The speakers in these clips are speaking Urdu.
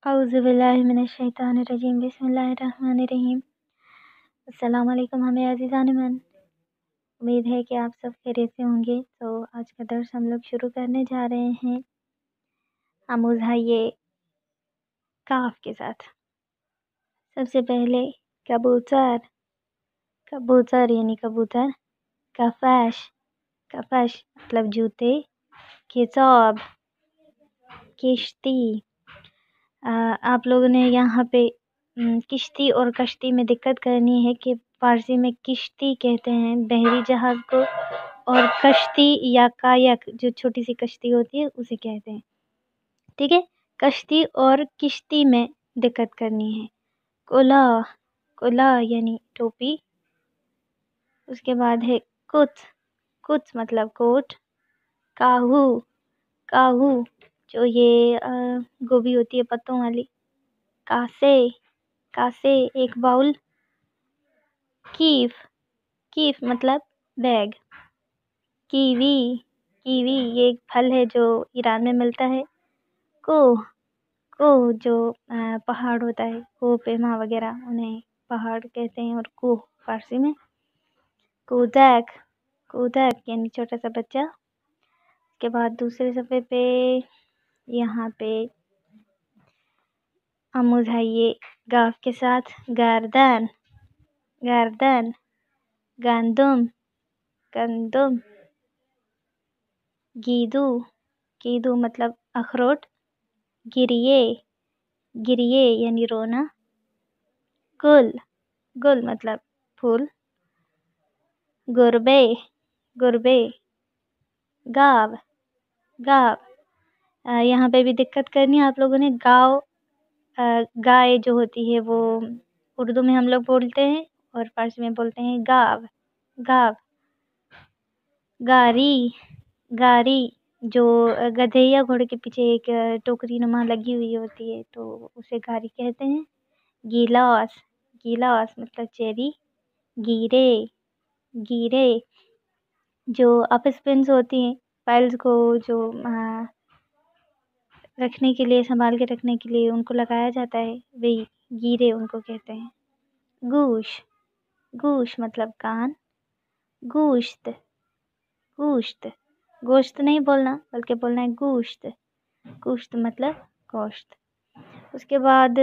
اعوذ باللہ من الشیطان الرجیم، بسم اللہ الرحمن الرحیم۔ السلام علیکم ہمیں عزیزان من، امید ہے کہ آپ سب خیریت سے ہوں گے۔ تو آج کا درس ہم لوگ شروع کرنے جا رہے ہیں آموزہائیے کاف کے ساتھ۔ سب سے پہلے کبوتر، کبوتر یعنی کبوتر، کفش، کفش مطلب جوتے، کتاب، کشتی۔ آپ لوگوں نے یہاں پہ کشتی اور کشتی میں دقت کرنی ہے کہ فارسی میں کشتی کہتے ہیں بحری جہاز کو، اور کشتی یا کایک جو چھوٹی سی کشتی ہوتی ہے اسے کہتے ہیں، ٹھیک ہے۔ کشتی اور کشتی میں دقت کرنی ہے۔ کلا، کلا یعنی ٹوپی۔ اس کے بعد ہے کت، کت مطلب کوٹ۔ کاہو، کاہو جو یہ گوبھی ہوتی ہے پتوں والی۔ کاسے، کاسے ایک باؤل۔ کیف، کیف مطلب بیگ۔ کیوی، کیوی یہ ایک پھل ہے جو ایران میں ملتا ہے۔ کوہ، کوہ جو پہاڑ ہوتا ہے، کوہ پیما وغیرہ انہیں پہاڑ کہتے ہیں، اور کوہ فارسی میں۔ کودک، کودک یعنی چھوٹا سا بچہ۔ اس کے بعد دوسرے صفحے پہ یہاں پہ آموزہائیے گاف کے ساتھ گردن، گردن، گندم، گندم۔ گیدو، گیدو مطلب اخروٹ۔ گریے، گریے یعنی رونا۔ گل، گل مطلب پھول۔ گربے، گربے۔ گاو، گاو یہاں پہ بھی دقت کرنی ہے آپ لوگوں نے۔ گاؤ، گائے جو ہوتی ہے وہ اردو میں ہم لوگ بولتے ہیں اور فارسی میں بولتے ہیں گاو، گاو۔ گاری، گاری جو گدھے یا گھوڑے کے پیچھے ایک ٹوکری نما لگی ہوئی ہوتی ہے تو اسے گاری کہتے ہیں۔ گیلاس، گیلاس مطلب چیری۔ گیرے، گیرے جو اپس پنس ہوتی ہیں، فائلز کو جو رکھنے کے لیے، سنبھال کے رکھنے کے لیے ان کو لگایا جاتا ہے، وہی گیرے ان کو کہتے ہیں۔ گوش، گوش مطلب کان۔ گوشت، گوشت گوشت نہیں بولنا بلکہ بولنا ہے گوشت، گوشت مطلب گوشت۔ اس کے بعد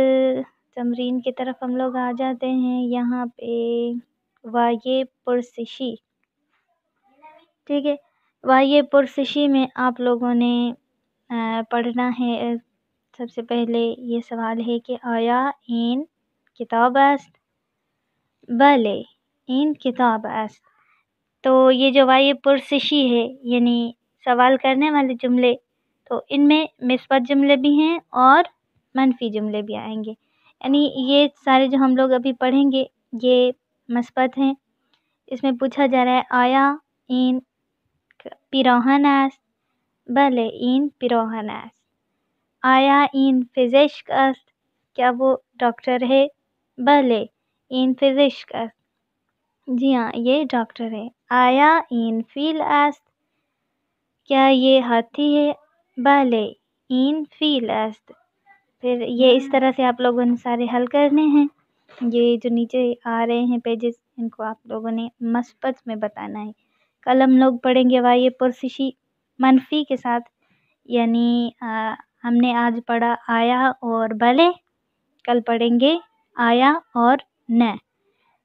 تمرین کی طرف ہم لوگ آ جاتے ہیں۔ یہاں پہ وایے پرسشی، ٹھیک ہے۔ وایے پرسشی میں آپ لوگوں نے پڑھنا ہے۔ سب سے پہلے یہ سوال ہے کہ آیا این کتاب است؟ بلے، این کتاب است۔ تو یہ جو وایے پرسشی ہے یعنی سوال کرنے والے جملے، تو ان میں مثبت جملے بھی ہیں اور منفی جملے بھی آئیں گے، یعنی یہ سارے جو ہم لوگ ابھی پڑھیں گے یہ مثبت ہیں۔ اس میں پوچھا جا رہا ہے آیا این پیراہن است؟ بلے، این پیراہن است۔ آیا این پزشک است؟ کیا وہ ڈاکٹر ہے؟ بلے، این پزشک است۔ جی ہاں یہ ڈاکٹر ہے۔ آیا این فیل است؟ کیا یہ ہاتھی ہے؟ بلے، این فیل است۔ پھر یہ اس طرح سے آپ لوگوں نے سارے حل کرنے ہیں۔ یہ جو نیچے آ رہے ہیں پیجز، ان کو آپ لوگوں نے مثبت میں بتانا ہے۔ کل ہم لوگ پڑھیں گے وایے پرسشی منفی کے ساتھ، یعنی ہم نے آج پڑھا آیا اور بلے، کل پڑھیں گے آیا اور نہ۔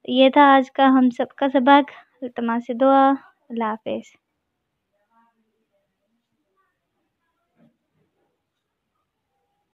یہ تھا آج کا ہم سب کا سبق۔ التماس دعا، اللہ حافظ۔